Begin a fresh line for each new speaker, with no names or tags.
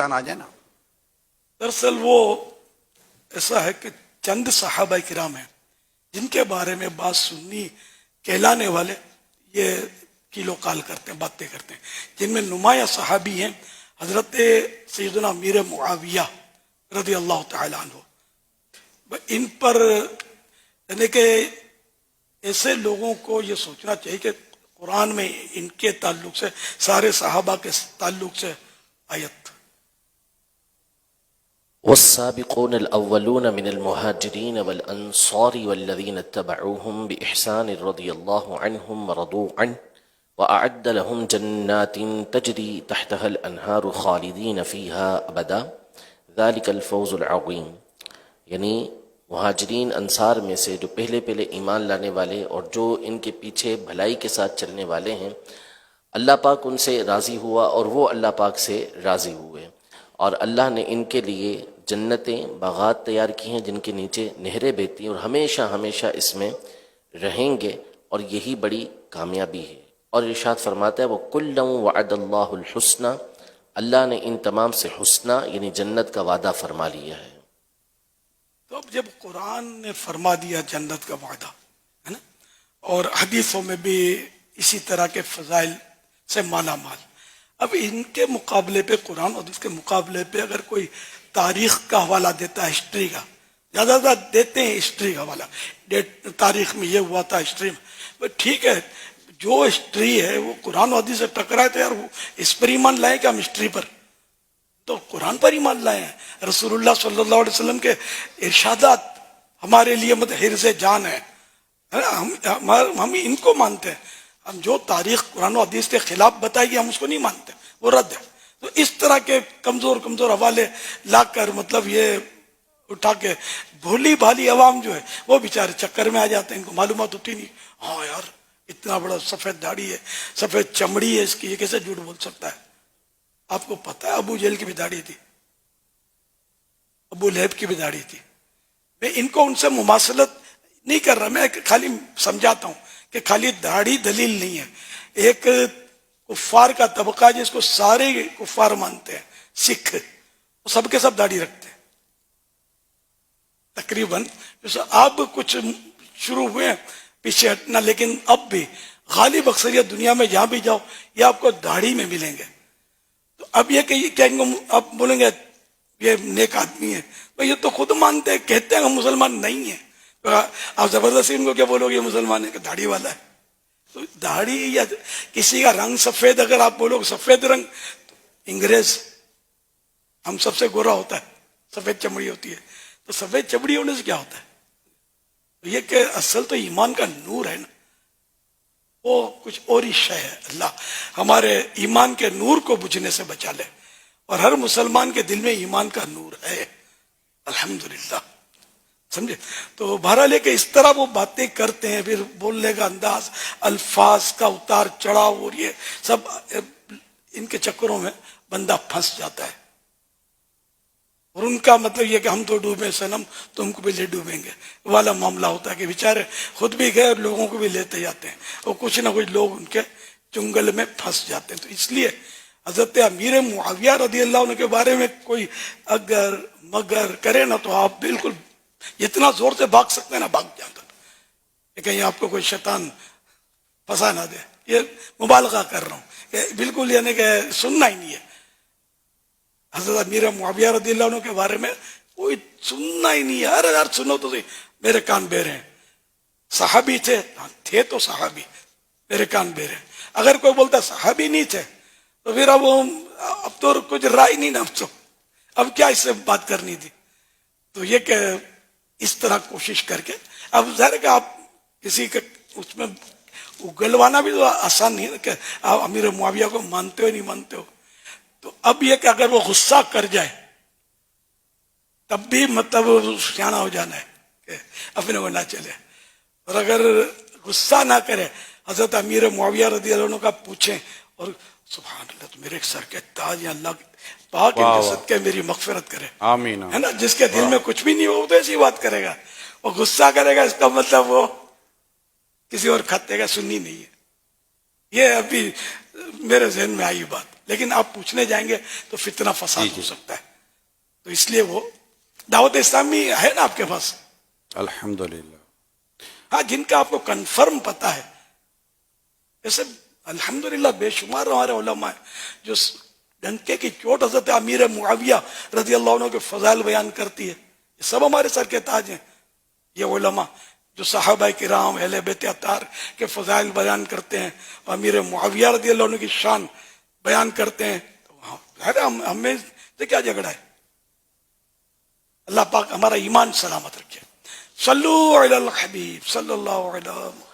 پہچان آ جائے نا.
دراصل وہ ایسا ہے کہ چند صحابہ کرام ہیں جن کے بارے میں بعض سنی کہلانے والے یہ کیلو کال کرتے ہیں، باتیں کرتے ہیں، جن میں نمایاں صحابی ہیں حضرت سیدنا امیر معاویہ رضی اللہ تعالی عنہ. ان پر یعنی کہ ایسے لوگوں کو یہ سوچنا چاہیے کہ قرآن میں ان کے تعلق سے، سارے صحابہ کے تعلق سے آیت
والسابقون الأولون من المهاجرين والأنصار والذين اتبعوهم بإحسان رضي الله عنهم ورضوا عنه وأعد لهم جنات تجري تحتها الأنهار خالدين فيها أبدا ذلك الفوز العظيم. یعنی مہاجرین انصار میں سے جو پہلے ایمان لانے والے اور جو ان کے پیچھے بھلائی کے ساتھ چلنے والے ہیں، اللہ پاک ان سے راضی ہوا اور وہ اللہ پاک سے راضی ہوئے، اور اللہ نے ان کے لیے جنتیں، باغات تیار کی ہیں جن کے نیچے نہریں بہتی ہیں، اور ہمیشہ ہمیشہ اس میں رہیں گے، اور یہی بڑی کامیابی ہے. اور ارشاد فرماتا ہے وَكُلًّا وَعَدَ اللَّهُ الْحُسْنَى، اللہ نے ان تمام سے حسنہ یعنی جنت کا وعدہ فرما لیا ہے.
تو اب جب قرآن نے فرما دیا جنت کا وعدہ ہے نا، اور حدیثوں میں بھی اسی طرح کے فضائل سے مالا مال، اب ان کے مقابلے پہ، قرآن اور حدیث کے مقابلے پہ اگر کوئی تاریخ کا حوالہ دیتا ہے، ہسٹری کا زیادہ زیادہ دیتے ہیں، ہسٹری کا حوالہ، تاریخ میں یہ ہوا تھا، ہسٹری میں ٹھیک ہے، جو ہسٹری ہے وہ قرآن و حدیث سے ٹکرائے تو یار وہ اس پر ایمان لائیں کہ ہم ہسٹری پر، تو قرآن پر ایمان لائے ہیں. رسول اللہ صلی اللہ علیہ وسلم کے ارشادات ہمارے لیے حرز جان ہے، ہم ان کو مانتے ہیں. ہم جو تاریخ قرآن و حدیث کے خلاف بتائے گی ہم اس کو نہیں مانتے، وہ رد ہے. تو اس طرح کے کمزور حوالے لا کر مطلب یہ اٹھا کے بھولی بھالی عوام جو ہے وہ بیچارے چکر میں آ جاتے ہیں، ان کو معلومات ہوتی نہیں. ہاں یار اتنا بڑا سفید داڑھی ہے، سفید چمڑی ہے اس کی، یہ کیسے جھوٹ بول سکتا ہے؟ آپ کو پتہ ہے ابو جہل کی بھی داڑھی تھی، ابو لہب کی بھی داڑھی تھی. میں ان کو ان سے مماثلت نہیں کر رہا، میں خالی سمجھاتا ہوں کہ خالی داڑھی دلیل نہیں ہے. ایک کفار کا طبقہ ہے جس کو سارے کفار مانتے ہیں، سکھ، وہ سب کے سب داڑھی رکھتے ہیں تقریباً. اب کچھ شروع ہوئے ہیں پیچھے ہٹنا، لیکن اب بھی غالب اکثریت دنیا میں جہاں بھی جاؤ یہ آپ کو داڑھی میں ملیں گے. تو اب یہ کہ کہیں گے، آپ بولیں گے یہ نیک آدمی ہے، یہ تو خود مانتے ہیں، کہتے ہیں ہم مسلمان نہیں ہیں. آپ زبردستی ان کو کیا بولو گے یہ مسلمان ہے کہ داڑھی والا ہے؟ تو داڑھی یا کسی کا رنگ سفید، اگر آپ بولو سفید رنگ، تو انگریز ہم سب سے گورا ہوتا ہے، سفید چمڑی ہوتی ہے، تو سفید چمڑی ہونے سے کیا ہوتا ہے؟ یہ کہ اصل تو ایمان کا نور ہے نا، وہ کچھ اور ہی شے ہے. اللہ ہمارے ایمان کے نور کو بجھنے سے بچا لے، اور ہر مسلمان کے دل میں ایمان کا نور ہے الحمدللہ، سمجھے. تو بہرحال کہ اس طرح وہ باتیں کرتے ہیں، پھر بولنے کا انداز، الفاظ کا اتار چڑھاؤ، اور یہ سب ان کے چکروں میں بندہ پھنس جاتا ہے. اور ان کا مطلب یہ کہ ہم تو ڈوبے صنم تم کو بھی لے ڈوبیں گے والا معاملہ ہوتا ہے کہ بیچارے خود بھی گئے اور لوگوں کو بھی لیتے جاتے ہیں، اور کچھ نہ کچھ لوگ ان کے چنگل میں پھنس جاتے ہیں. تو اس لیے حضرت امیر معاویہ رضی اللہ عنہ کے بارے میں کوئی اگر مگر کرے نا تو آپ بالکل جتنا زور سے بھاگ سکتے ہیں نا بھاگ جا کر، کہ کہیں آپ کو کوئی شیطان پھنسا نہ دے. یہ مبالغہ کر رہا ہوں کہ بالکل یعنی کہ سننا ہی نہیں ہے. حضرت امیر معاویہ رضی اللہ عنہ کے بارے میں کوئی سننا ہی نہیں ہے. ارے یار سنو تو صحیح، میرے کان بہرے ہیں. صحابی تھے تو صحابی، میرے کان بہرے ہیں. اگر کوئی بولتا صحابی نہیں تھے تو پھر اب تو کچھ رائے نہیں نا، اب کیا اس سے بات کرنی تھی. تو یہ کہ اس طرح کوشش کر کے، اب ظاہر ہے کہ آپ کسی کے اس میں اگلوانا بھی تو آسان نہیں ہے کہ آپ امیر معاویہ کو مانتے ہو نہیں مانتے ہو. تو اب یہ کہ اگر وہ غصہ کر جائے تب بھی مطلب سیاح ہو جانا ہے کہ اپنے کو نہ چلے، اور اگر غصہ نہ کرے حضرت امیر معاویہ رضی اللہ عنہ کا پوچھیں، اور سبحان اللہ تو میرے ایک سر کے تاج یا اللہ پاک ان کے صدقے میری مغفرت کرے،
آمین.
ہے نا. جس کے دل میں کچھ بھی نہیں ہو تو ایسی بات کرے گا، اور غصہ کرے گا اس کا مطلب وہ کسی اور کھاتے کا سنی نہیں ہے. یہ ابھی میرے ذہن میں آئی بات، لیکن آپ پوچھنے جائیں گے تو فتنہ فساد ہو سکتا ہے. تو اس لیے وہ دعوت اسلامی ہے نا آپ کے پاس؟
الحمدللہ.
ہاں، جن کا آپ کو کنفرم پتا ہے. جیسے الحمدللہ بے شمار ہمارے علماء ہیں جو ڈنکے کی چوٹ حضرت امیر معاویہ رضی اللہ عنہ کے فضائل بیان کرتی ہے. یہ سب ہمارے سر کے تاج ہیں. یہ علماء جو صحابہ کرام اہل بیت اطہار کے فضائل بیان کرتے ہیں اور امیر معاویہ رضی اللہ عنہ کی شان بیان کرتے ہیں، تو ہمیں سے کیا جھگڑا ہے؟ اللہ پاک ہمارا ایمان سلامت رکھے. صلو علی الحبیب صلی اللہ علیہ وسلم.